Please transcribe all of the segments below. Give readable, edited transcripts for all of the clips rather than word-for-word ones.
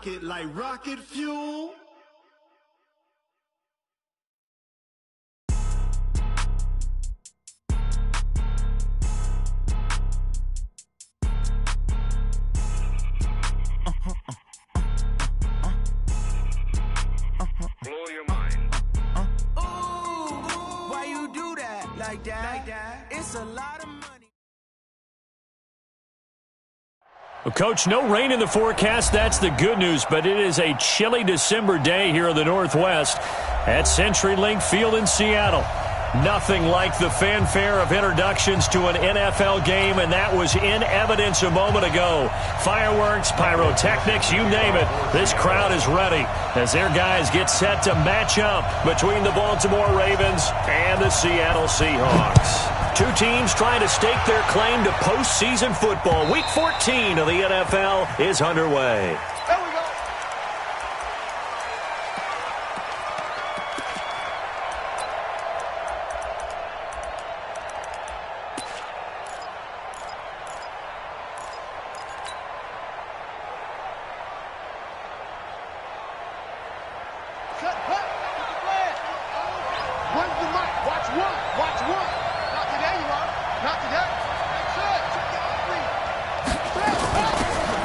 rocket like rocket fuel. Blow your mind. Why you do that like that? It's a lot of money. Well, Coach, no rain in the forecast. That's the good news, but it is a chilly December day here in the Northwest at CenturyLink Field in Seattle. Nothing like the fanfare of introductions to an NFL game, and that was in evidence a moment ago. Fireworks, pyrotechnics, you name it. This crowd is ready as their guys get set to match up between the Baltimore Ravens and the Seattle Seahawks. Two teams trying to stake their claim to postseason football. Week 14 of the NFL is underway. There we go. Where's the mic? Watch one. Watch one. Not today, you are. Not today.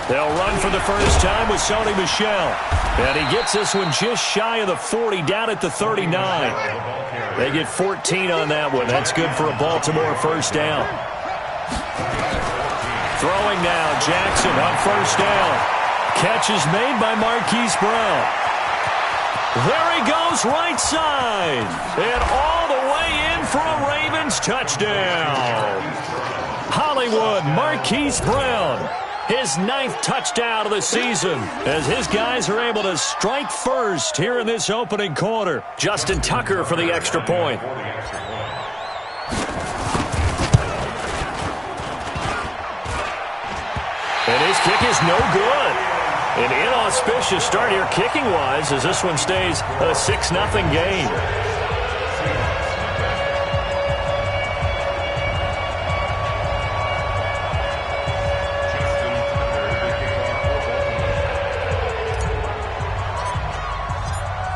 They'll run for the first time with Sony Michel. And he gets this one just shy of the 40, down at the 39. They get 14 on that one. That's good for a Baltimore first down. Throwing now, Jackson on first down. Catch is made by Marquise Brown. There he goes, right side. And all the way in for a Ravens touchdown. Hollywood, Marquise Brown. His 9th touchdown of the season as his guys are able to strike first here in this opening quarter. Justin Tucker for the extra point. And his kick is no good. An inauspicious start here kicking-wise as this one stays a 6-0 game.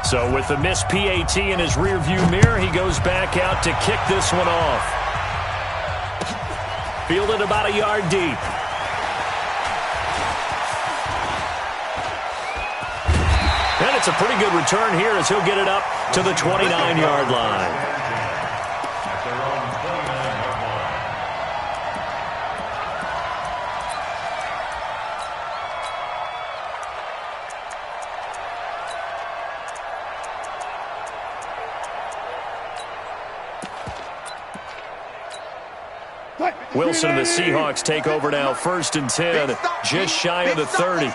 So with the missed PAT in his rearview mirror, he goes back out to kick this one off. Fielded about a yard deep. And it's a pretty good return here as he'll get it up to the 29-yard line. Wilson and the Seahawks take over now, 1st and 10, just shy of the 30.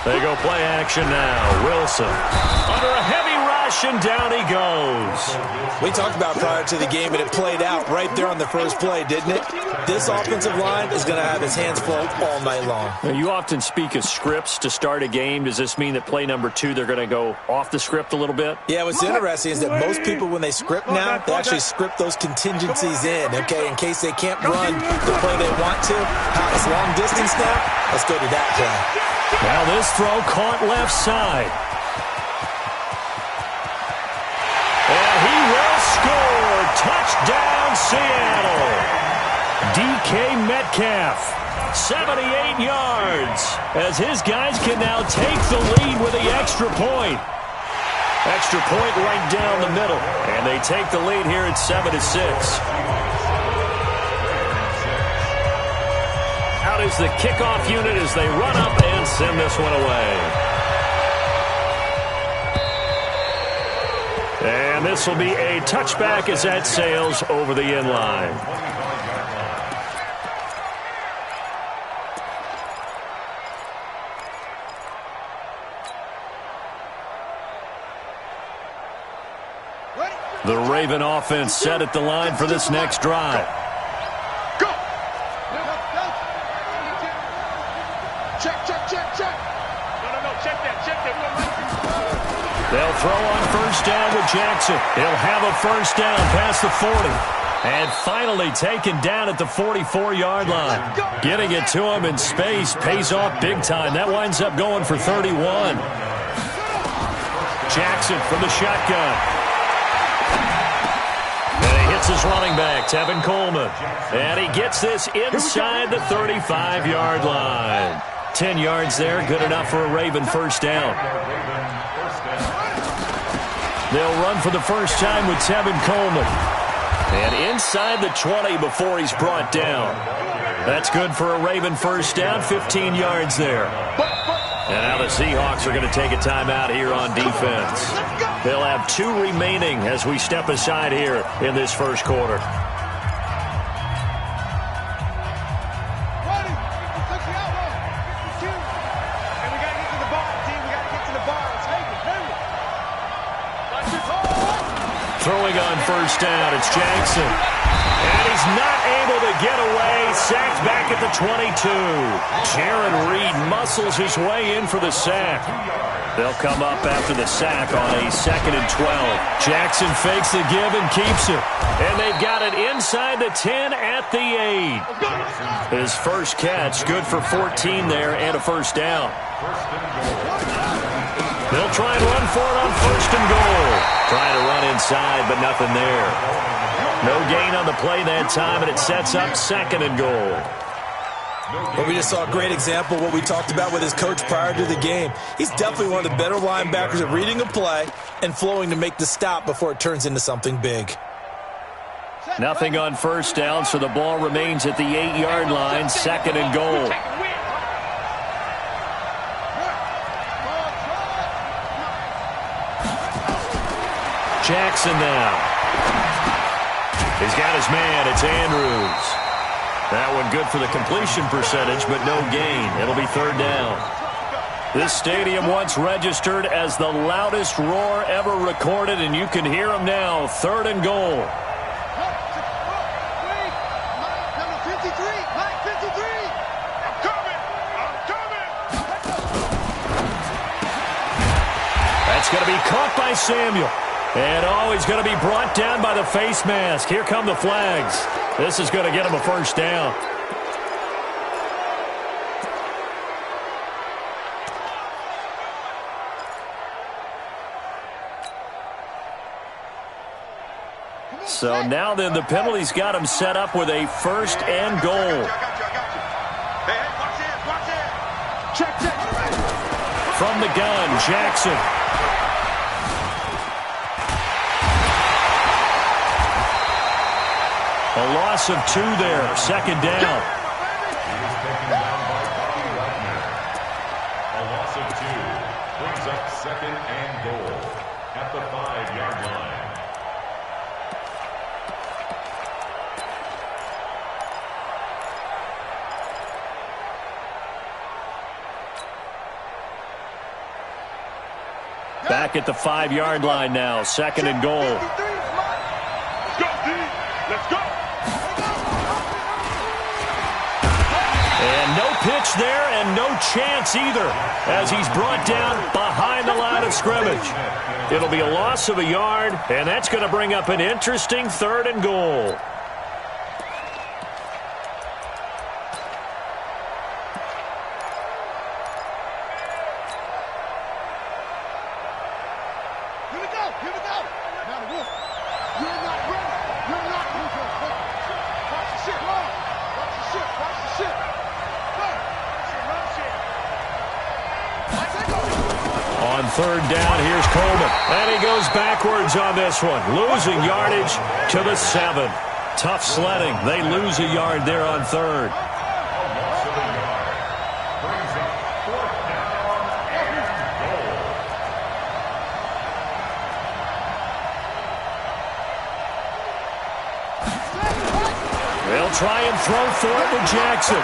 They go play action now. Wilson under a heavy rush, and down he goes. We talked about prior to the game, and it played out right there on the first play, didn't it? This offensive line is going to have his hands full all night long. Now, you often speak of scripts to start a game. Does this mean that play number 2, they're going to go off the script a little bit? Yeah, what's interesting is that most people, when they script now, they actually script those contingencies in, okay, in case they can't run the play they want to. It's long distance now. Let's go to that play. Now this throw caught left side. And he will score. Touchdown, Seattle. DK Metcalf, 78 yards, as his guys can now take the lead with the extra point. Extra point right down the middle, and they take the lead here at 7-6. Out is the kickoff unit as they run up and send this one away. And this will be a touchback as that sails over the end line. The Raven offense set at the line for this next drive. Go! Check. No, check that. They'll throw on first down with Jackson. He'll have a first down past the 40. And finally taken down at the 44-yard line. Getting it to him in space pays off big time. That winds up going for 31. Jackson from the shotgun. And he hits his running back, Tevin Coleman. And he gets this inside the 35-yard line. 10 yards there, good enough for a Raven first down. They'll run for the first time with Tevin Coleman. And inside the 20 before he's brought down. That's good for a Raven first down, 15 yards there. And now the Seahawks are going to take a timeout here on defense. They'll have 2 remaining as we step aside here in this first quarter. Throwing on first down, it's Jackson. And he's not able to get away. Sacked back at the 22. Jaron Reed muscles his way in for the sack. They'll come up after the sack on a 2nd and 12. Jackson fakes the give and keeps it. And they've got it inside the 10 at the 8. His first catch, good for 14 there and a first down. They'll try and run for it on 1st and goal. Trying to run inside, but nothing there. No gain on the play that time, and it sets up 2nd and goal. Well, we just saw a great example of what we talked about with his coach prior to the game. He's definitely one of the better linebackers at reading a play and flowing to make the stop before it turns into something big. Nothing on first down, so the ball remains at the 8-yard line, 2nd and goal. Jackson now. He's got his man. It's Andrews. That one good for the completion percentage, but no gain. It'll be 3rd down. This stadium once registered as the loudest roar ever recorded, and you can hear him now. 3rd and goal. That's going to be caught by Samuel. And he's going to be brought down by the face mask. Here come the flags. This is going to get him a first down. So now then the penalty's got him set up with a 1st and goal. From the gun, Jackson. A loss of 2 there, 2nd down. A loss of 2 brings up 2nd and goal at the 5-yard line. Back at the 5-yard line now, 2nd and goal. Let's go, D. Let's go. And no pitch there and no chance either as he's brought down behind the line of scrimmage. It'll be a loss of a yard, and that's going to bring up an interesting 3rd and goal. Here we go. Here we go. Now the wolf. You're not ready. You're not moving. Watch the shit. Watch the shit. Watch the shit. On 3rd down, here's Coleman. And he goes backwards on this one. Losing yardage to the 7. Tough sledding. They lose a yard there on 3rd. They'll try and throw for it with Jackson.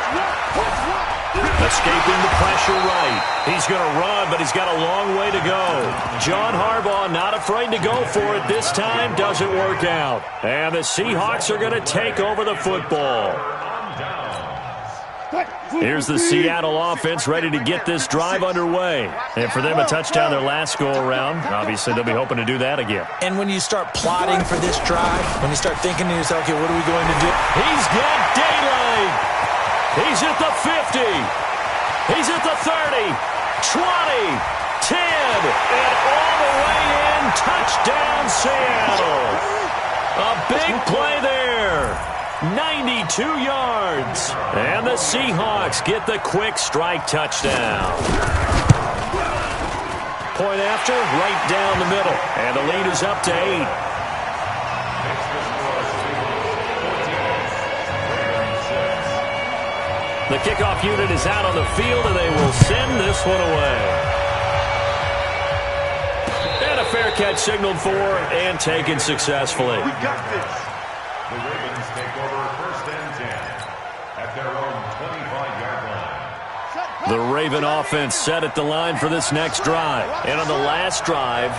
Escaping the pressure right. He's going to run, but he's got a long way to go. John Harbaugh not afraid to go for it this time. Doesn't work out. And the Seahawks are going to take over the football. Here's the Seattle offense ready to get this drive underway. And for them, a touchdown their last go-around. Obviously, they'll be hoping to do that again. And when you start plotting for this drive, when you start thinking to yourself, okay, what are we going to do? He's got daylight. He's at the 50. He's at the 30, 20, 10, and all the way in. Touchdown, Seattle. A big play there. 92 yards. And the Seahawks get the quick strike touchdown. Point after, right down the middle. And the lead is up to 8. The kickoff unit is out on the field, and they will send this one away. And a fair catch signaled for and taken successfully. We got this. The Ravens take over 1st and 10 at their own 25-yard line. The Raven offense set at the line for this next drive. And on the last drive,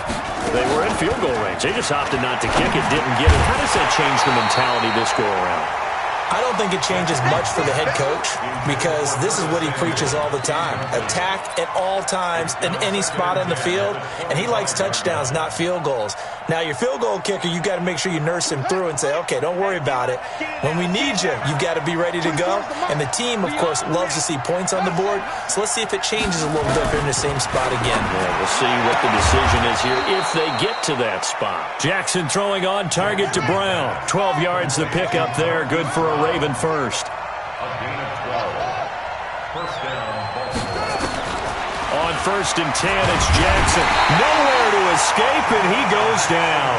they were in field goal range. They just opted not to kick it, didn't get it. How does that change the mentality this go-around? I don't think it changes much for the head coach because this is what he preaches all the time. Attack at all times in any spot on the field, and he likes touchdowns, not field goals. Now, your field goal kicker, you've got to make sure you nurse him through and say, okay, don't worry about it. When we need you, you've got to be ready to go. And the team, of course, loves to see points on the board, so let's see if it changes a little bit if they're in the same spot again. Yeah, we'll see what the decision is here if they get to that spot. Jackson throwing on target to Brown. 12 yards the pickup there, good for a Raven first. A gain of 12. 1st down, Baltimore. On 1st and 10, it's Jackson. Nowhere to escape, and he goes down.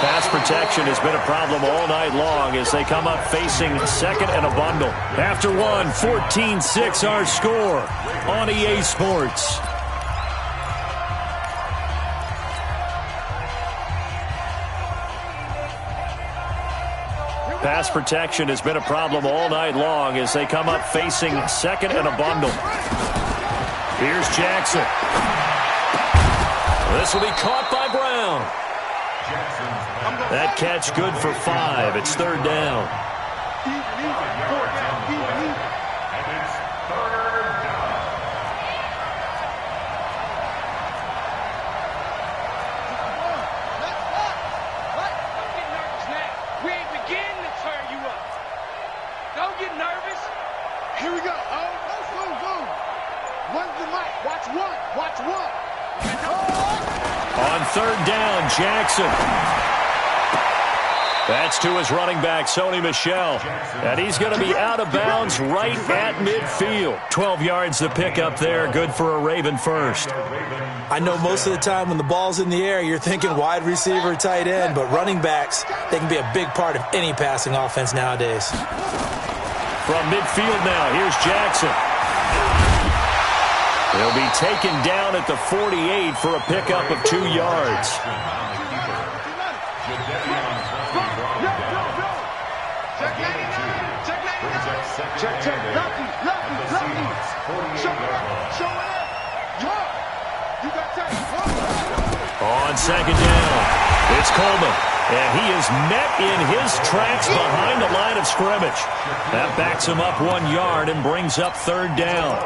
Pass protection has been a problem all night long as they come up facing 2nd and a bundle. After one, 14-6 our score on EA Sports. Pass protection has been a problem all night long as they come up facing 2nd and a bundle. Here's Jackson. This will be caught by Brown. That catch good for 5. It's 3rd down. Here we go. Oh, boom. One's the mic. Watch one. On 3rd down, Jackson. That's to his running back, Sony Michel. And he's going to be out of bounds right at midfield. 12 yards the pickup there, good for a Raven first. I know most of the time when the ball's in the air, you're thinking wide receiver, tight end, but running backs, they can be a big part of any passing offense nowadays. From midfield now, here's Jackson. He'll be taken down at the 48 for a pickup of 2 yards. Check. Lucky. You got time. On 2nd down, it's Coleman. And he is met in his tracks behind the line of scrimmage. That backs him up 1 yard and brings up 3rd down.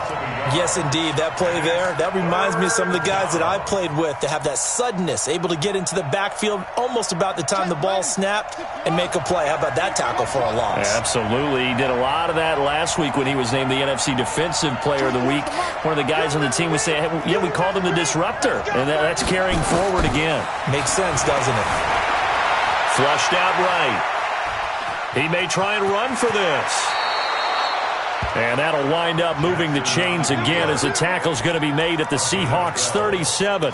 Yes, indeed. That play there, that reminds me of some of the guys that I played with that have that suddenness, able to get into the backfield almost about the time the ball snapped and make a play. How about that tackle for a loss? Absolutely. He did a lot of that last week when he was named the NFC Defensive Player of the Week. One of the guys on the team was saying, hey, yeah, we called him the disruptor. And that's carrying forward again. Makes sense, doesn't it? Flushed out right. He may try and run for this. And that'll wind up moving the chains again as the tackle's going to be made at the Seahawks 37.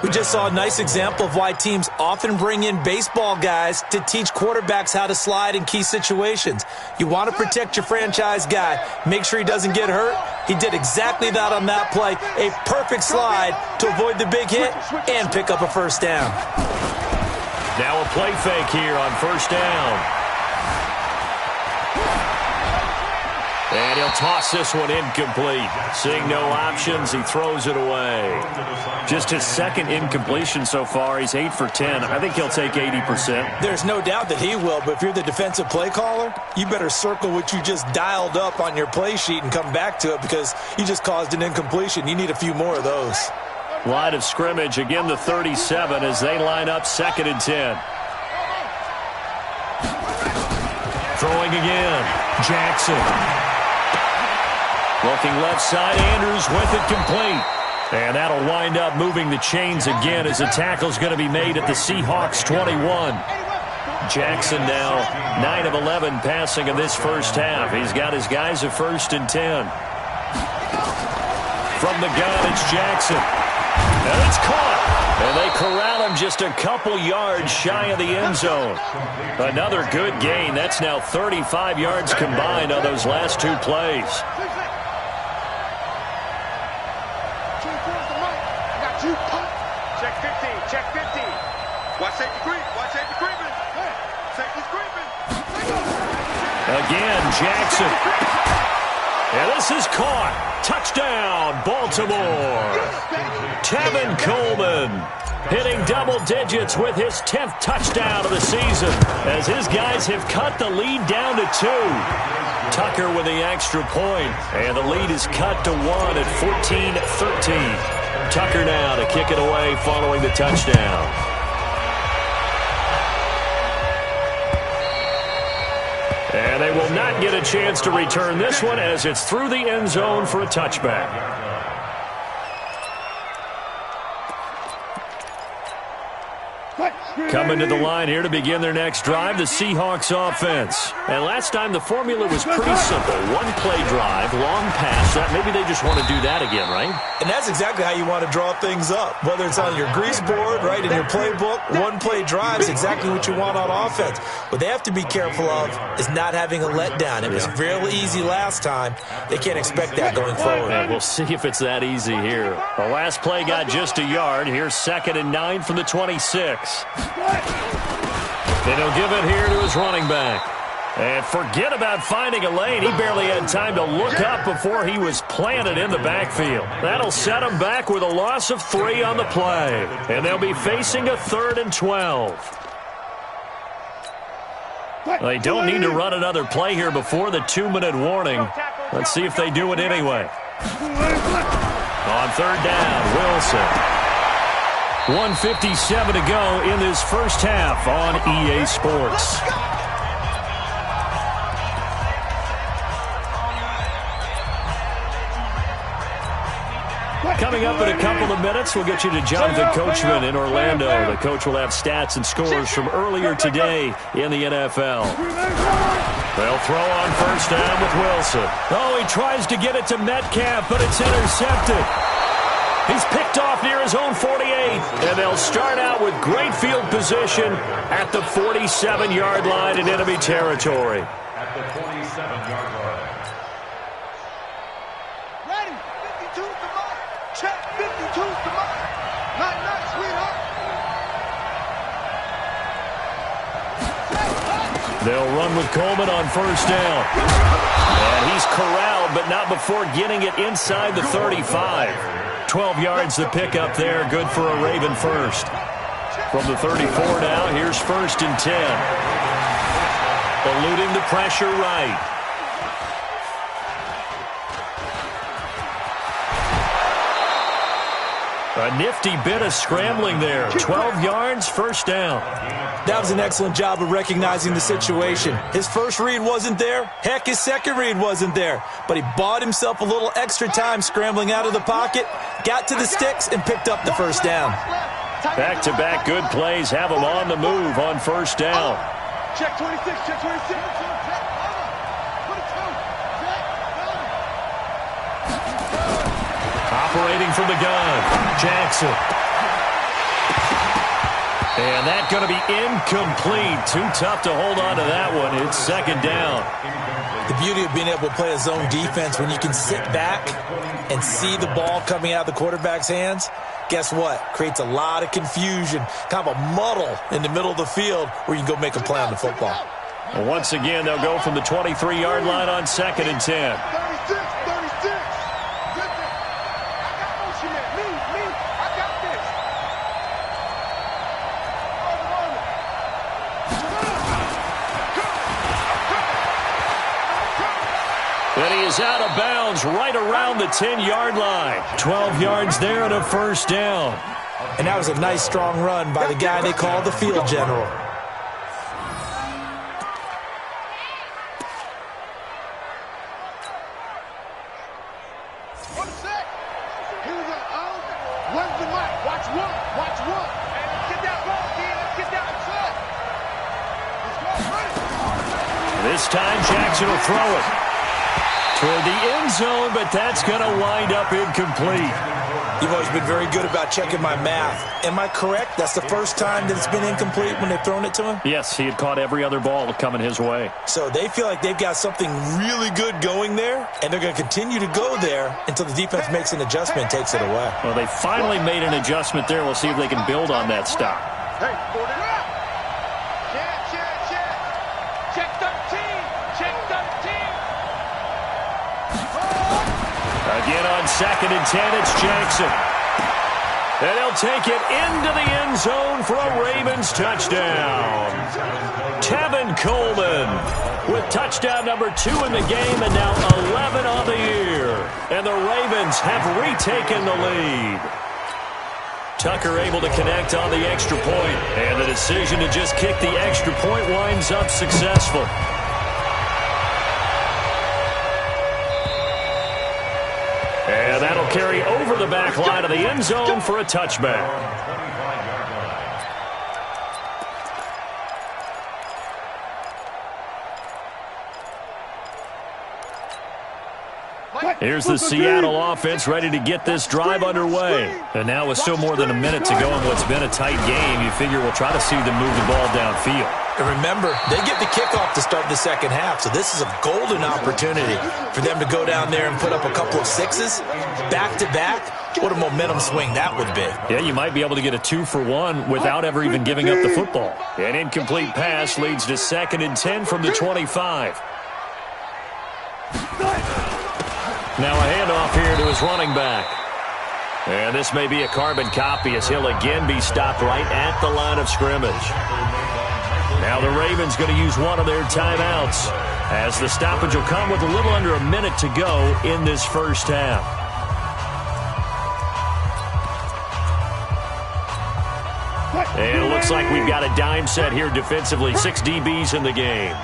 We just saw a nice example of why teams often bring in baseball guys to teach quarterbacks how to slide in key situations. You want to protect your franchise guy. Make sure he doesn't get hurt. He did exactly that on that play. A perfect slide to avoid the big hit and pick up a 1st down. Now a play fake here on 1st down. And he'll toss this one incomplete. Seeing no options, he throws it away. Just his second incompletion so far. He's 8 for 10. I think he'll take 80%. There's no doubt that he will, but if you're the defensive play caller, you better circle what you just dialed up on your play sheet and come back to it because you just caused an incompletion. You need a few more of those. Line of scrimmage, again the 37 as they line up 2nd and 10. Throwing again. Jackson. Looking left side, Andrews with it complete. And that'll wind up moving the chains again as the tackle's going to be made at the Seahawks 21. Jackson now 9 of 11 passing in this first half. He's got his guys at 1st and 10. From the gun, it's Jackson. And it's caught. And they corral him just a couple yards shy of the end zone. Another good gain. That's now 35 yards combined on those last 2 plays. Check 15, check 15. Watch safety creep, watch safety creeping. Hey, safety's creeping. Again, Jackson. And this is caught. Touchdown, Baltimore. Tevin Coleman hitting double digits with his 10th touchdown of the season as his guys have cut the lead down to 2. Tucker with the extra point, and the lead is cut to 1 at 14-13. Tucker now to kick it away following the touchdown. And they will not get a chance to return this one as it's through the end zone for a touchback. Coming to the line here to begin their next drive, the Seahawks offense. And last time the formula was pretty simple. 1 play drive, long pass. Maybe they just want to do that again, right? And that's exactly how you want to draw things up. Whether it's on your grease board, right, in your playbook, 1 play drive is exactly what you want on offense. What they have to be careful of is not having a letdown. It was real easy last time. They can't expect that going forward. And we'll see if it's that easy here. The last play got just a yard. Here's 2nd and 9 from the 26. And he'll give it here to his running back. And forget about finding a lane. He barely had time to look up before he was planted in the backfield. That'll set him back with a loss of 3 on the play. And they'll be facing a 3rd and 12. They don't need to run another play here before the 2-minute warning. Let's see if they do it anyway. On 3rd down, Wilson. 1:57 to go in this first half on EA Sports. Coming up in a couple of minutes, we'll get you to Jonathan Coachman in Orlando. The coach will have stats and scores from earlier today in the NFL. They'll throw on 1st down with Wilson. Oh, he tries to get it to Metcalf, but it's intercepted. He's picked off near his own 48, and they'll start out with great field position at the 47-yard line in enemy territory. At the 47-yard line. Ready, 52's the mark. Check, 52's the mark. Night, sweetheart. They'll run with Coleman on 1st down. And he's corralled, but not before getting it inside the 35. 12 yards to pick up there. Good for a Raven first. From the 34 now, here's 1st and 10. Eluding the pressure right. A nifty bit of scrambling there. 12 yards, 1st down. That was an excellent job of recognizing the situation. His first read wasn't there. Heck, his second read wasn't there. But he bought himself a little extra time scrambling out of the pocket, got to the sticks, and picked up the 1st down. Back-to-back good plays have him on the move on 1st down. Check 26, check 26. Operating from the gun, Jackson. And that's going to be incomplete. Too tough to hold on to that one. It's 2nd down. The beauty of being able to play a zone defense when you can sit back and see the ball coming out of the quarterback's hands, guess what? Creates a lot of confusion, kind of a muddle in the middle of the field where you can go make a play on the football. Once again, they'll go from the 23-yard line on 2nd and 10. 36, 36. I got motion man. Me. I got this. And he is out of bounds right around the 10-yard line. 12 yards there and a first down. And that was a nice, strong run by the guy they call the field general. Where's the mic? Watch one. Watch one. Hey, let's get that ball, kid. Let's get that. Let's go. This time Jackson will throw it toward the end zone, but that's going to wind up incomplete. You've always been very good about checking my math. Am I correct? That's the first time that it's been incomplete when they've thrown it to him? Yes, he had caught every other ball coming his way. So they feel like they've got something really good going there, and they're going to continue to go there until the defense makes an adjustment and takes it away. Well, they finally made an adjustment there. We'll see if they can build on that stop. Hey, hold it up. Check 13. Check 13. Again on 2nd and 10, it's Jackson. And he'll take it into the end zone for a Ravens touchdown. Tevin Coleman with touchdown number 2 in the game and now 11 on the year. And the Ravens have retaken the lead. Tucker able to connect on the extra point. And the decision to just kick the extra point winds up successful. And that'll carry over the back line of the end zone for a touchback. Here's the Seattle offense ready to get this drive underway. And now with still more than a minute to go in what's been a tight game, you figure we'll try to see them move the ball downfield. And remember, they get the kickoff to start the second half, so this is a golden opportunity for them to go down there and put up a couple of sixes back-to-back. What a momentum swing that would be. Yeah, you might be able to get a 2-for-1 without ever even giving up the football. An incomplete pass leads to 2nd and 10 from the 25. Now a handoff here to his running back. And this may be a carbon copy as he'll again be stopped right at the line of scrimmage. Now the Ravens going to use one of their timeouts as the stoppage will come with a little under a minute to go in this first half. And it looks like we've got a dime set here defensively. 6 DBs in the game.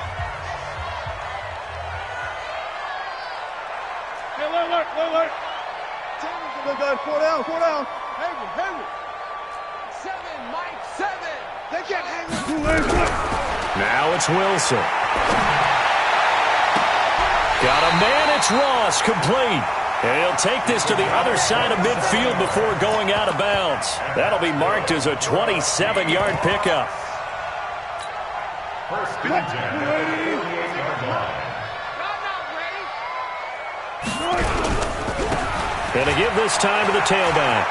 Four down. Hayward. 7, Mike, 7. They can't hang with Now it's Wilson. Got a man, it's Ross, complete. And he'll take this to the other side of midfield before going out of bounds. That'll be marked as a 27-yard pickup. First and 10 at the 38-yard line. And to give this time to the tailback.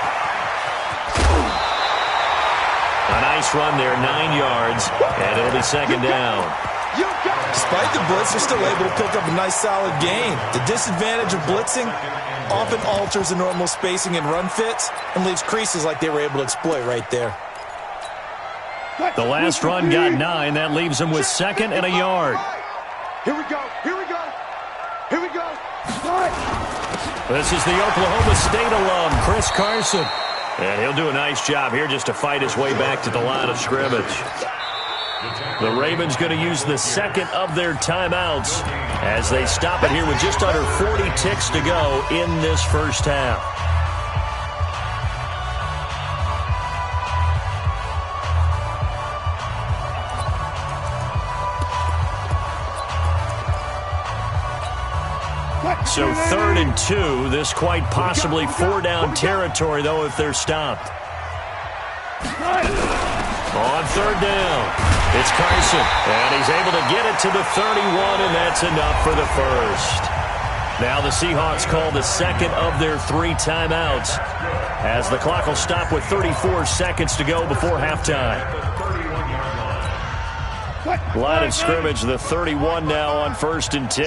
A nice run there, 9 yards, and it'll be 2nd down. Despite the blitz, they're still able to pick up a nice, solid gain. The disadvantage of blitzing often alters the normal spacing and run fits and leaves creases like they were able to exploit right there. The last run got 9. That leaves them with 2nd and a yard. Here we go. This is the Oklahoma State alum, Chris Carson. And he'll do a nice job here just to fight his way back to the line of scrimmage. The Ravens going to use the 2nd of their timeouts as they stop it here with just under 40 ticks to go in this first half. So 3rd and 2, this quite possibly 4-down territory, though, if they're stopped. On 3rd down, it's Carson, and he's able to get it to the 31, and that's enough for the first. Now the Seahawks call the 2nd of their 3 timeouts as the clock will stop with 34 seconds to go before halftime. Line of scrimmage, the 31 now on 1st and 10.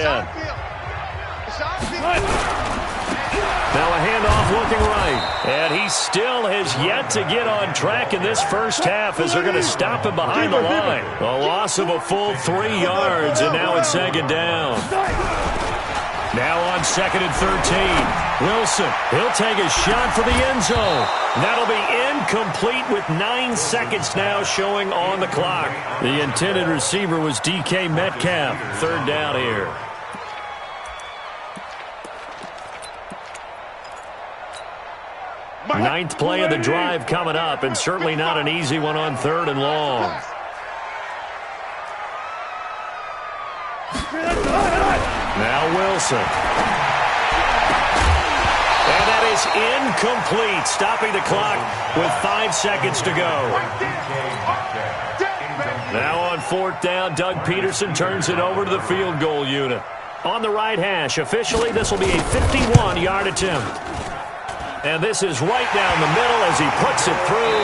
Now a handoff looking right. And he still has yet to get on track in this first half as they're going to stop him behind the line. A loss of a full 3 yards, and now it's 2nd down. Now on 2nd and 13. Wilson, he'll take a shot for the end zone. That'll be incomplete with 9 seconds now showing on the clock. The intended receiver was DK Metcalf. 3rd down here. Ninth play of the drive coming up, and certainly not an easy one on 3rd and long. Now Wilson. And that is incomplete, stopping the clock with 5 seconds to go. Now on 4th down, Doug Peterson turns it over to the field goal unit. On the right hash, officially this will be a 51-yard attempt. And this is right down the middle as he puts it through.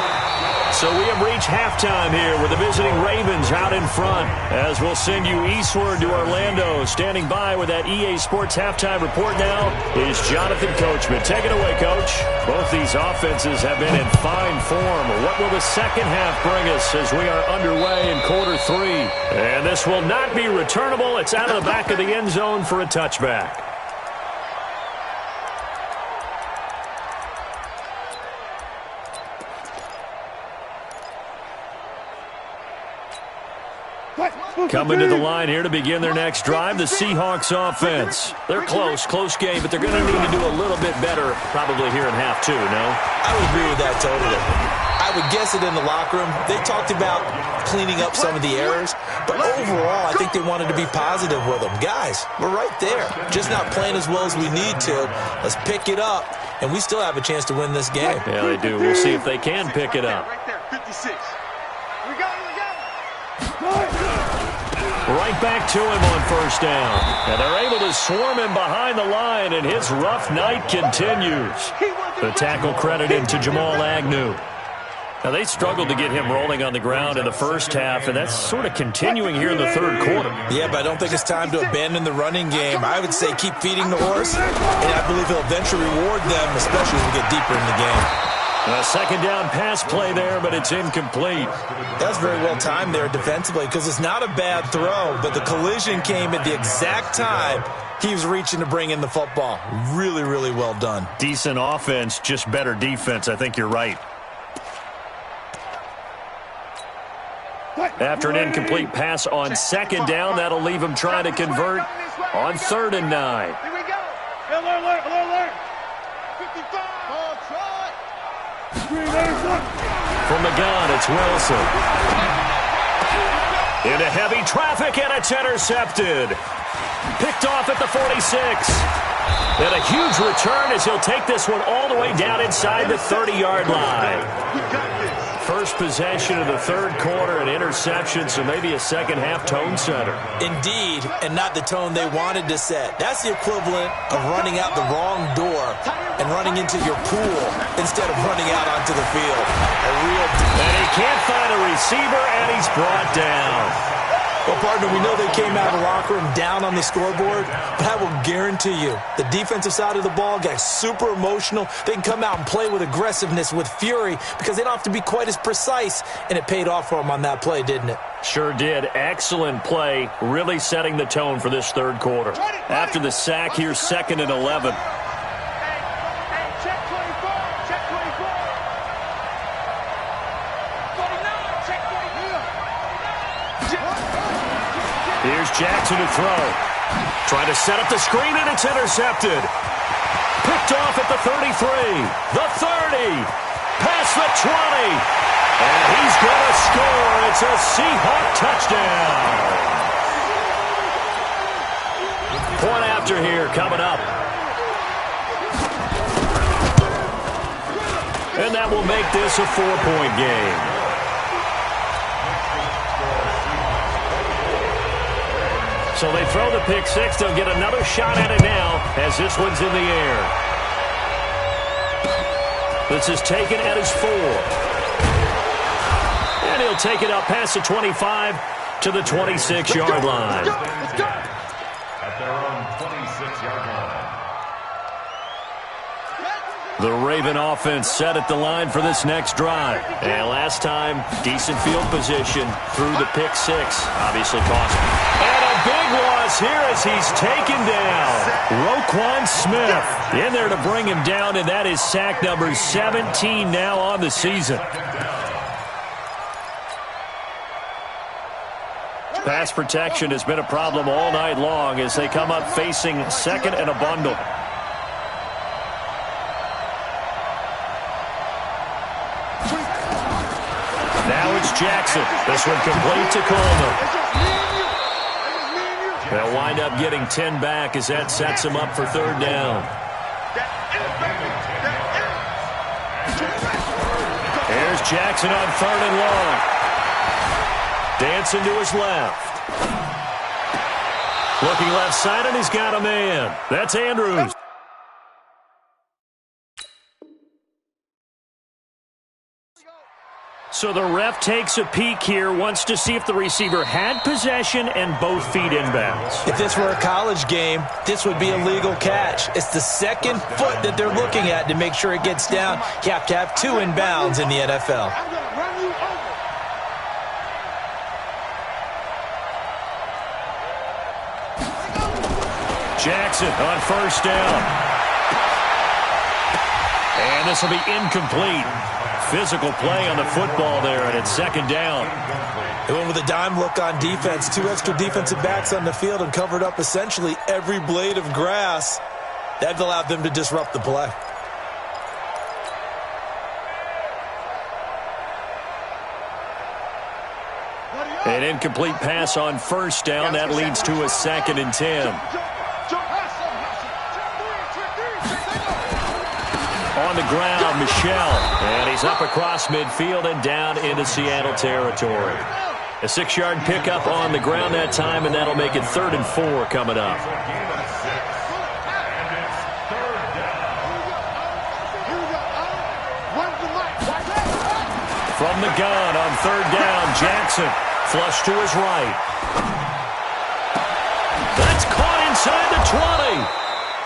So we have reached halftime here with the visiting Ravens out in front. As we'll send you eastward to Orlando. Standing by with that EA Sports halftime report now is Jonathan Coachman. Take it away, Coach. Both these offenses have been in fine form. What will the second half bring us as we are underway in quarter 3? And this will not be returnable. It's out of the back of the end zone for a touchback. Coming to the line here to begin their next drive, the Seahawks offense. They're close game, but they're going to need to do a little bit better probably here in half 2, no? I would agree with that totally. I would guess it in the locker room. They talked about cleaning up some of the errors, but overall I think they wanted to be positive with them. Guys, we're right there. Just not playing as well as we need to. Let's pick it up, and we still have a chance to win this game. Yeah, they do. We'll see if they can pick it up. Right there, 56. We got it. Right back to him on 1st down. And they're able to swarm him behind the line, and his rough night continues. The tackle credited to Jamal Agnew. Now, they struggled to get him rolling on the ground in the first half, and that's sort of continuing here in the 3rd quarter. Yeah, but I don't think it's time to abandon the running game. I would say keep feeding the horse, and I believe he'll eventually reward them, especially as we get deeper in the game. A 2nd down pass play there, but it's incomplete. That's very well timed there defensively because it's not a bad throw, but the collision came at the exact time he was reaching to bring in the football. Really, really well done. Decent offense, just better defense. I think you're right. After an incomplete pass on 2nd down, that'll leave him trying to convert on 3rd and 9. Here we go. Alert. 55. From the gun, it's Wilson. Into heavy traffic, and it's intercepted. Picked off at the 46. And a huge return as he'll take this one all the way down inside the 30-yard line. First possession of the 3rd quarter, an interception, so maybe a second-half tone setter. Indeed, and not the tone they wanted to set. That's the equivalent of running out the wrong door and running into your pool instead of running out onto the field. And he can't find a receiver, and he's brought down. Well, partner, we know they came out of the locker room down on the scoreboard, but I will guarantee you the defensive side of the ball got super emotional. They can come out and play with aggressiveness, with fury, because they don't have to be quite as precise, and it paid off for them on that play, didn't it? Sure did. Excellent play, really setting the tone for this 3rd quarter. After the sack, here's 2nd and 11. Here's Jackson to throw. Trying to set up the screen, and it's intercepted. Picked off at the 33, the 30, past the 20. And he's going to score. It's a Seahawk touchdown. Point after here coming up. And that will make this a 4-point game. So they throw the pick 6. They'll get another shot at it now as this one's in the air. This is taken at his 4. And he'll take it up past the 25 to the 26-yard line. At their own 26-yard line. The Raven offense set at the line for this next drive. And last time, decent field position through the pick six. Obviously cost him. And a big loss here as he's taken down. Roquan Smith in there to bring him down, and that is sack number 17 now on the season. Pass protection has been a problem all night long as they come up facing second and a bundle. Now it's Jackson. This one complete to Coleman. They'll wind up getting 10 back as that sets them up for third down. Here's Jackson on third and long. Dancing to his left. Looking left side, and he's got a man. That's Andrews. So the ref takes a peek here, wants to see if the receiver had possession and both feet inbounds. If this were a college game, this would be a legal catch. It's the second foot that they're looking at to make sure it gets down. You have to have two inbounds in the NFL. Jackson on first down. And this will be incomplete. Physical play on the football there, and it's second down. They went with a dime look on defense. Two extra defensive backs on the field and covered up essentially every blade of grass. That allowed them to disrupt the play. An incomplete pass on first down. That leads to a 2nd and 10. On the ground, Michelle. And he's up across midfield and down into Seattle territory. A 6-yard pickup on the ground that time, and that'll make it 3rd and 4 coming up. From the gun on third down, Jackson. Flush to his right. That's caught inside the 20.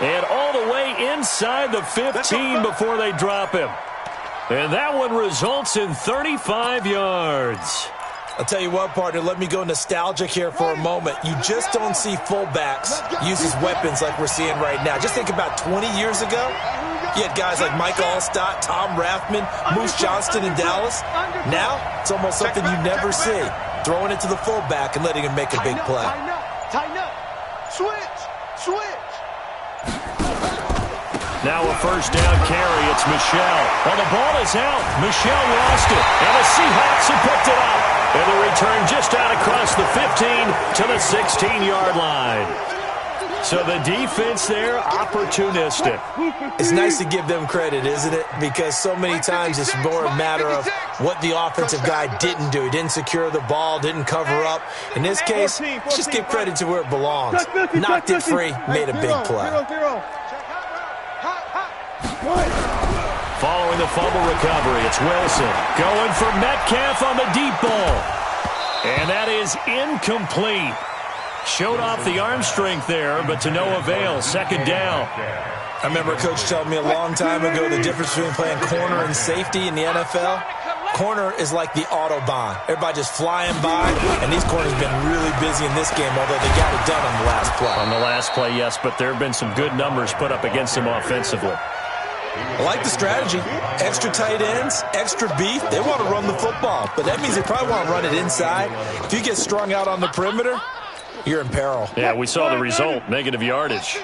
And all the way inside the 15 before they drop him. And that one results in 35 yards. I'll tell you what, partner, let me go nostalgic here for a moment. You just don't see fullbacks use as weapons like we're seeing right now. Just think about 20 years ago. You had guys like Mike Allstott, Tom Rathman, Moose Johnston in Dallas. Now, it's almost something you never see. Throwing it to the fullback and letting him make a big play. Tighten up. Switch. Now a first down carry. It's Michelle. Well, the ball is out. Michelle lost it. And the Seahawks have picked it up. And the return just out across the 15 to the 16-yard line. So the defense there, opportunistic. It's nice to give them credit, isn't it? Because so many times it's more a matter of what the offensive guy didn't do. He didn't secure the ball, didn't cover up. In this case, just give credit to where it belongs. Knocked it free, made a big play. Following the fumble recovery, it's Wilson. Going for Metcalf on the deep ball. And that is incomplete. Showed off the arm strength there, but to no avail. Second down. I remember a coach telling me a long time ago the difference between playing corner and safety in the NFL. Corner is like the Autobahn. Everybody just flying by, and these corners have been really busy in this game, although they got it done on the last play. On the last play, yes, but there have been some good numbers put up against them offensively. I like the strategy. Extra tight ends, extra beef. They want to run the football, but that means they probably want to run it inside. If you get strung out on the perimeter, you're in peril. Yeah, we saw the result, negative yardage.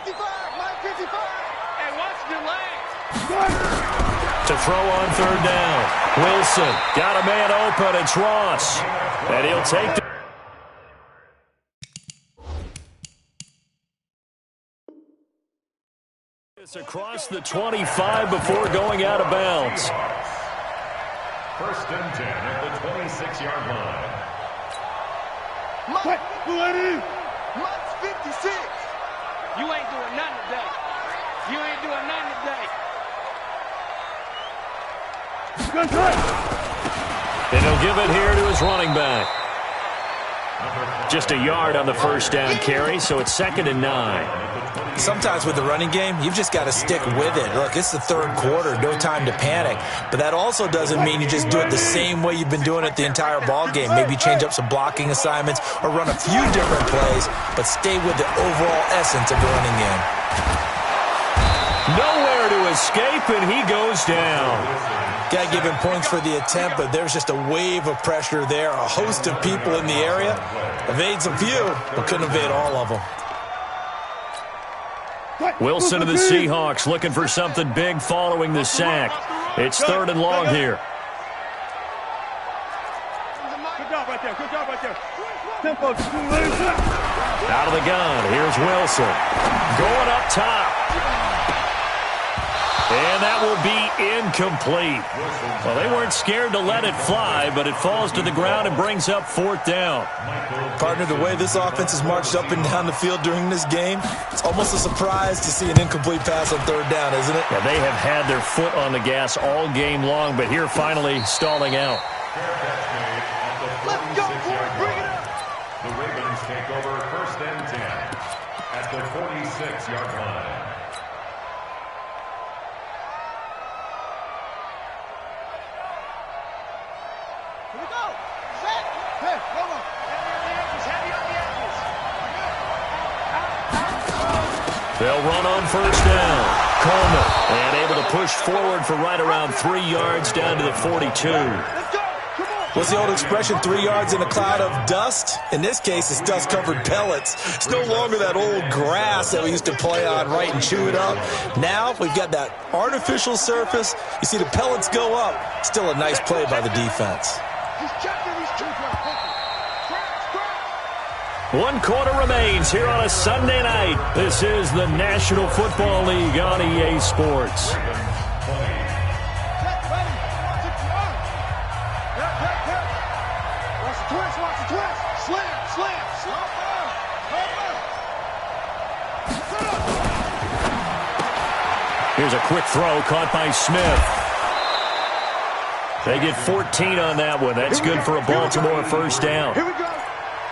To throw on third down. Wilson got a man open. It's Ross. And he'll take the... It's across the 25 before going out of bounds. 1st and 10 at the 26-yard line. Mike's 56. You ain't doing nothing today. You ain't doing nothing today. And he'll give it here to his running back. Just a yard on the first down carry, so it's 2nd and 9. Sometimes with the running game, you've just got to stick with it. Look, it's the third quarter, no time to panic. But that also doesn't mean you just do it the same way you've been doing it the entire ball game. Maybe change up some blocking assignments or run a few different plays, but stay with the overall essence of the running game. Nowhere to escape, and he goes down. Got to give him points for the attempt, but there's just a wave of pressure there. A host of people in the area. Evades a few, but couldn't evade all of them. Wilson of the Seahawks looking for something big following the sack. It's 3rd and long here. Good job right there. Good job right there. Out of the gun, here's Wilson. Going up top. And that will be incomplete. Well, they weren't scared to let it fly, but it falls to the ground and brings up 4th down. Partner, the way this offense has marched up and down the field during this game, it's almost a surprise to see an incomplete pass on 3rd down, isn't it? Yeah, they have had their foot on the gas all game long, but here finally stalling out. Let's go, boys. Bring it up. The Ravens take over 1st and 10 at the 46-yard line. Here we go. Set. Hey, hold on. Heavy on the edges. They'll run on 1st down. Coleman, and able to push forward for right around 3 yards down to the 42. Let's go. Come on. What's the old expression, 3 yards in a cloud of dust? In this case, it's dust-covered pellets. It's no longer that old grass that we used to play on, right, and chew it up. Now we've got that artificial surface. You see the pellets go up. Still a nice play by the defense. He's checking these two players. Scratch. 1 quarter remains here on a Sunday night. This is the National Football League on EA Sports. Get ready. Watch the twist. Watch the twist. Slam. Slam. Slam. Here's a quick throw caught by Smith. They get 14 on that one. That's good for a Baltimore 1st down. Here we go.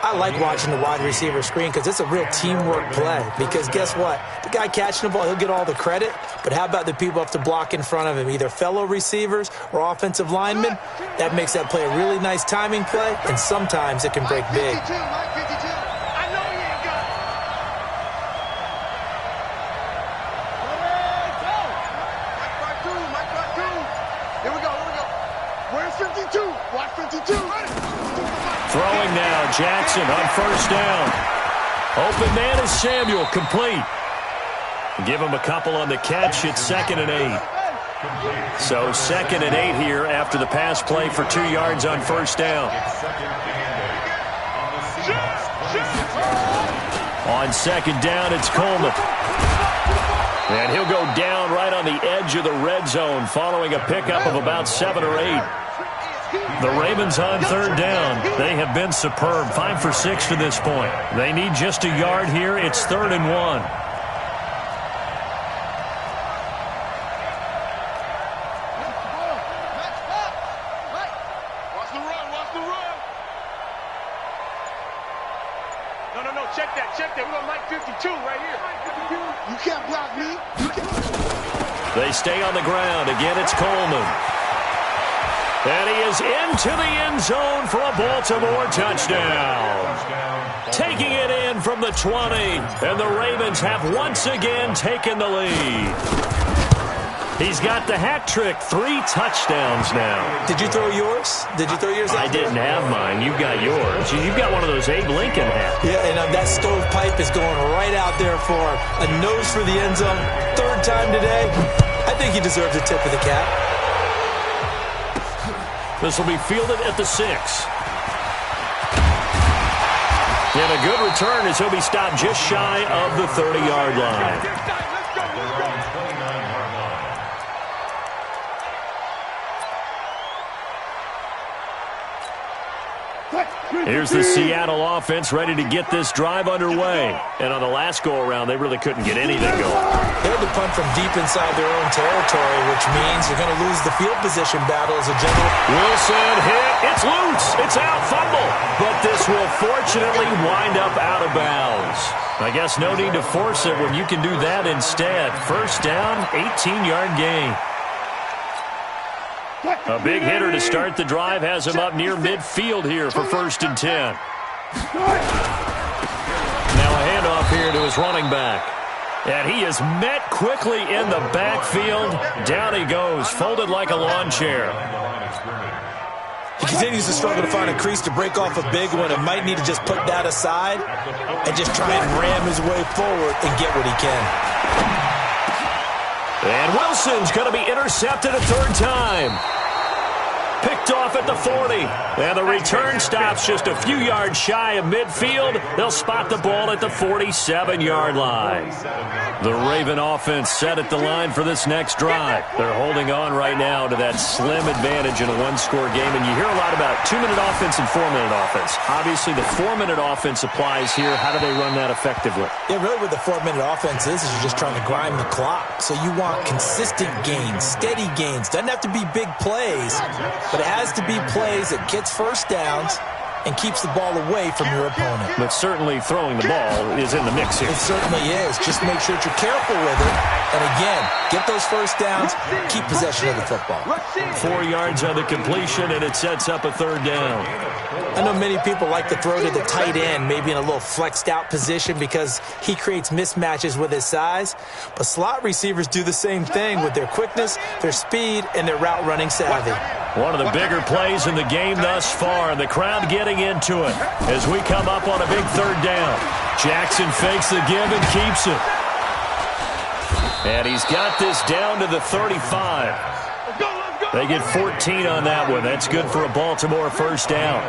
I like watching the wide receiver screen because it's a real teamwork play. Because guess what? The guy catching the ball, he'll get all the credit. But how about the people have to block in front of him, either fellow receivers or offensive linemen? That makes that play a really nice timing play, and sometimes it can break big. Mike 52. I know he ain't got it. Let's go. Mike right through. Here we go. Where's 52? Watch 52. Ready. Throwing now, Jackson on 1st down. Open man is Samuel, complete. Give him a couple on the catch. It's 2nd and 8. So 2nd and 8 here after the pass play for 2 yards on 1st down. On 2nd down, it's Coleman. And he'll go down right on the edge of the red zone following a pickup of about 7 or 8. The Ravens on 3rd down. They have been superb. 5 for 6 to this point. They need just a yard here. It's 3rd and 1. Watch the run. No. Check that. We got Mike 52 right here. You can't block me. They stay on the ground. Again, it's Coleman. And he is into the end zone for a Baltimore touchdown. Taking it in from the 20. And the Ravens have once again taken the lead. He's got the hat trick. 3 touchdowns now. Did you throw yours? I didn't have mine. You got yours. You've got one of those Abe Lincoln hats. Yeah, and that stovepipe is going right out there for a nose for the end zone. 3rd time today. I think he deserves a tip of the cap. This will be fielded at the 6. And a good return as he'll be stopped just shy of the 30-yard line. Here's the Seattle offense ready to get this drive underway. And on the last go-around, they really couldn't get anything going. They had to punch run from deep inside their own territory, which means you're going to lose the field position battle as a general. Wilson hit. It's loose. It's out. Fumble. But this will fortunately wind up out of bounds. I guess no need to force it when you can do that instead. First down, 18-yard gain. A big hitter to start the drive has him up near midfield here for 1st and 10. Now a handoff here to his running back. And he is met quickly in the backfield. Down he goes, folded like a lawn chair. He continues to struggle to find a crease to break off a big one and might need to just put that aside and just try and ram his way forward and get what he can. And Wilson's going to be intercepted a 3rd time. Picked off at the 40. And the return stops just a few yards shy of midfield. They'll spot the ball at the 47-yard line. The Raven offense set at the line for this next drive. They're holding on right now to that slim advantage in a one-score game. And you hear a lot about 2-minute offense and 4-minute offense. Obviously, the 4-minute offense applies here. How do they run that effectively? Yeah, really what the 4-minute offense is you're just trying to grind the clock. So you want consistent gains, steady gains. Doesn't have to be big plays, but it has to be plays that gets first downs and keeps the ball away from your opponent. But certainly throwing the ball is in the mix here. It certainly is. Just make sure that you're careful with it. And again, get those first downs, keep possession of the football. 4 yards on the completion, and it sets up a 3rd down. I know many people like to throw to the tight end, maybe in a little flexed out position because he creates mismatches with his size. But slot receivers do the same thing with their quickness, their speed, and their route running savvy. One of the bigger plays in the game thus far, and the crowd getting into it as we come up on a big 3rd down. Jackson fakes the give and keeps it. And he's got this down to the 35. They get 14 on that one. That's good for a Baltimore 1st down.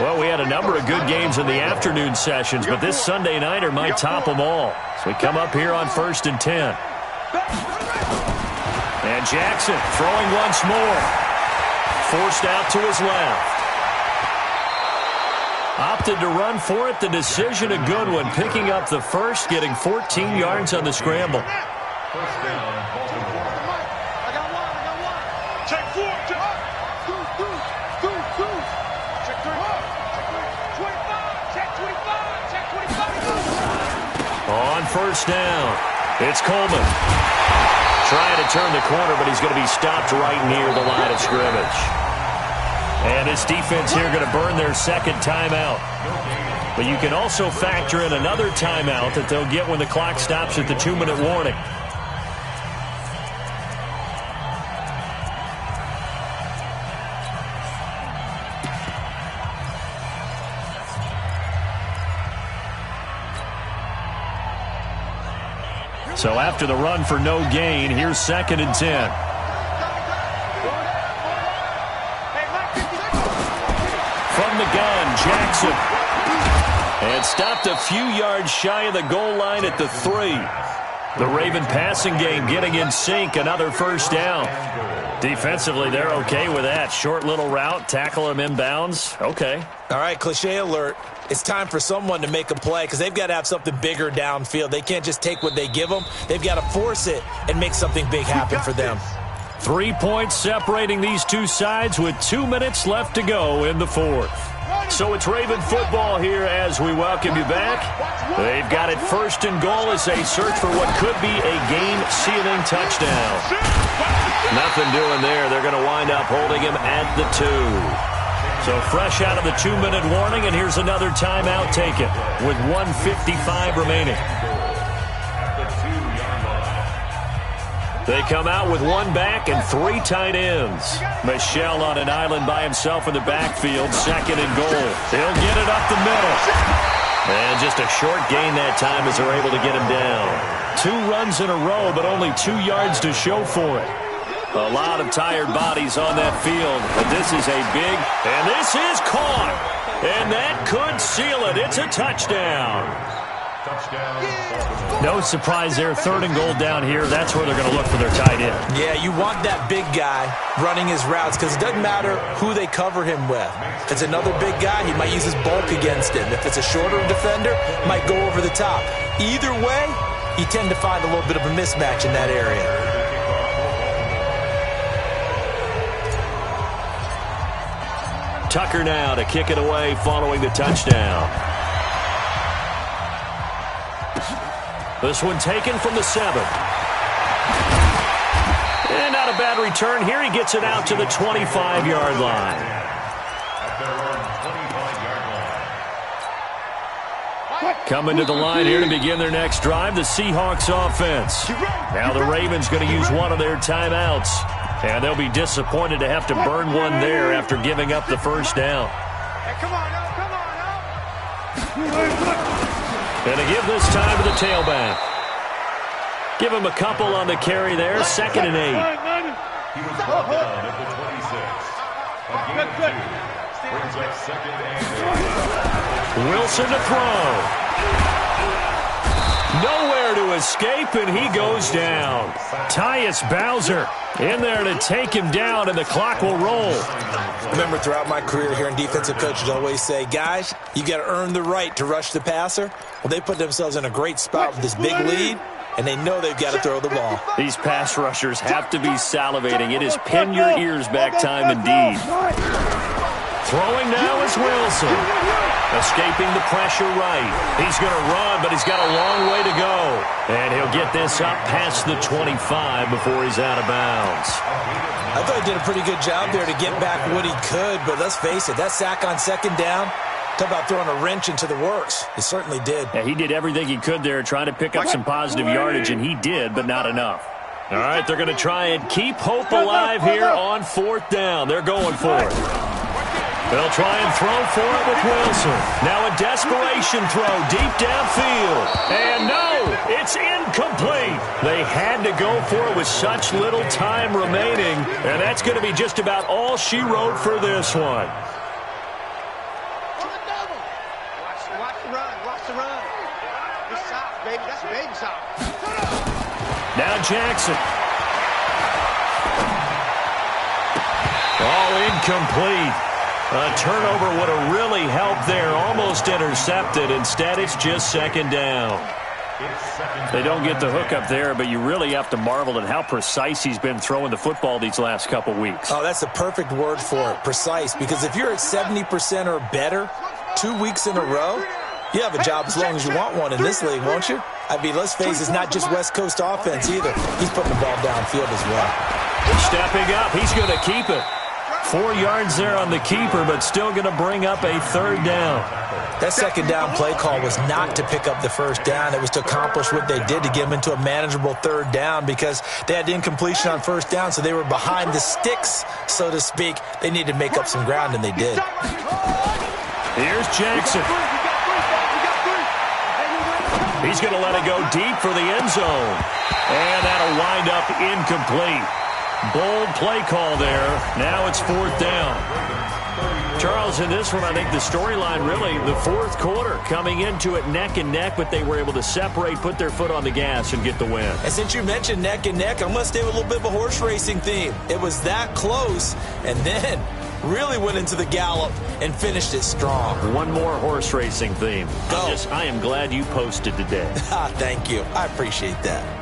Well, we had a number of good games in the afternoon sessions, but this Sunday nighter might top them all. So we come up here on 1st and 10. And Jackson throwing once more. Forced out to his left. Opted to run for it. The decision a good one. Picking up the first, getting 14 yards on the scramble. First down, Baltimore. I got one. Check 4. Check 2. Check 3. 25. Check 25. Check 25. On 1st down, it's Coleman. Trying to turn the corner, but he's going to be stopped right near the line of scrimmage. And this defense here going to burn their 2nd timeout. But you can also factor in another timeout that they'll get when the clock stops at the 2-minute warning. So after the run for no gain, here's 2nd and 10. From the gun, Jackson. And stopped a few yards shy of the goal line at the 3. The Raven passing game getting in sync, another 1st down. Defensively, they're okay with that. Short little route, tackle him inbounds. Okay. All right, cliche alert. It's time for someone to make a play because they've got to have something bigger downfield. They can't just take what they give them. They've got to force it and make something big happen for them. 3 points separating these two sides with 2 minutes left to go in the 4th. So it's Raven football here as we welcome you back. They've got it 1st and goal as they search for what could be a game-sealing touchdown. Nothing doing there. They're going to wind up holding him at the 2. So fresh out of the 2-minute warning, and here's another timeout taken with 1:55 remaining. They come out with 1 back and 3 tight ends. Michel on an island by himself in the backfield, 2nd and goal. He'll get it up the middle. And just a short gain that time as they're able to get him down. 2 runs in a row, but only 2 yards to show for it. A lot of tired bodies on that field, but this is a big, and this is caught. And that could seal it. It's a touchdown. No surprise there. 3rd and goal down here. That's where they're going to look for their tight end. Yeah, you want that big guy running his routes because it doesn't matter who they cover him with. If it's another big guy, he might use his bulk against him. If it's a shorter defender, might go over the top. Either way, you tend to find a little bit of a mismatch in that area. Tucker now to kick it away following the touchdown. This one taken from the 7. And not a bad return here. He gets it out to the 25-yard line. At their own 25-yard line. Coming to the line here to begin their next drive, the Seahawks offense. Now the Ravens going to use one of their timeouts. And they'll be disappointed to have to burn one there after giving up the first down. Hey, come on up, come on up. And to give this time to the tailback. Give him a couple on the carry there, 2nd and 8. He was brought down at the 26. A gain of 2. Brings up 2nd and 8. Wilson to throw. Nowhere to escape, and he goes down. Tyus Bowser in there to take him down, and the clock will roll. Remember, throughout my career here in defensive coaches always say, guys, you got to earn the right to rush the passer. Well, they put themselves in a great spot with this big lead, and they know they've got to throw the ball. These pass rushers have to be salivating. It is pin your ears back time indeed. Throwing now is Wilson. Escaping the pressure right. He's going to run, but he's got a long way to go. And he'll get this up past the 25 before he's out of bounds. I thought he did a pretty good job there to get back what he could, but let's face it, that sack on 2nd down, talk about throwing a wrench into the works. He certainly did. Yeah, he did everything he could there trying to pick up some positive yardage, and he did, but not enough. All right, they're going to try and keep hope alive here on 4th down. They're going for it. They'll try and throw for it with Wilson. Now a desperation throw deep downfield. And no, it's incomplete. They had to go for it with such little time remaining. And that's going to be just about all she wrote for this one. Watch the run. Watch the run. It's soft, baby. That's baby soft. Now Jackson. All incomplete. A turnover would have really helped there. Almost intercepted. Instead, it's just 2nd down. They don't get the hook up there, but you really have to marvel at how precise he's been throwing the football these last couple weeks. Oh, that's a perfect word for it, precise, because if you're at 70% or better 2 weeks in a row, you have a job as long as you want one in this league, won't you? I mean, let's face it, it's not just West Coast offense either. He's putting the ball downfield as well. Stepping up, he's going to keep it. 4 yards there on the keeper, but still going to bring up a 3rd down. That 2nd down play call was not to pick up the 1st down. It was to accomplish what they did to get them into a manageable 3rd down because they had incompletion on 1st down, so they were behind the sticks, so to speak. They needed to make up some ground, and they did. Here's Jackson. He's going to let it go deep for the end zone. And that'll wind up incomplete. Bold play call there. Now it's 4th down. Charles, in this one, I think the storyline really, the 4th quarter, coming into it neck and neck, but they were able to separate, put their foot on the gas, and get the win. And since you mentioned neck and neck, I'm going to stay with a little bit of a horse racing theme. It was that close, and then really went into the gallop and finished it strong. One more horse racing theme. Go. I am glad you posted today. Thank you. I appreciate that.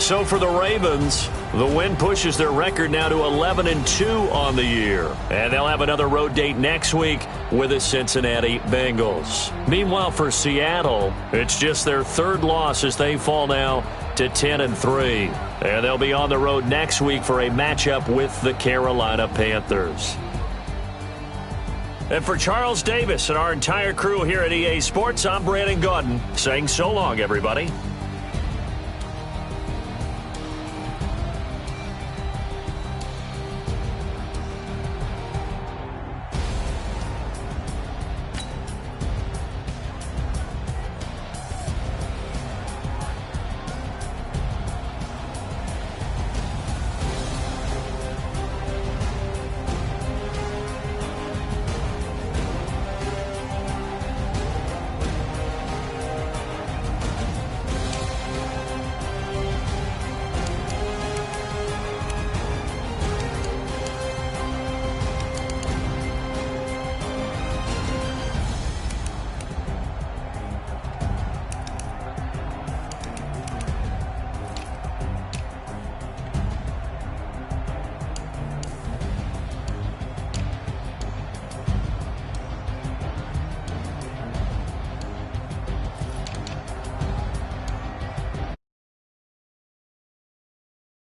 So for the Ravens, the win pushes their record now to 11-2 on the year. And they'll have another road date next week with the Cincinnati Bengals. Meanwhile, for Seattle, it's just their 3rd loss as they fall now to 10-3. And they'll be on the road next week for a matchup with the Carolina Panthers. And for Charles Davis and our entire crew here at EA Sports, I'm Brandon Gaudin saying so long, everybody.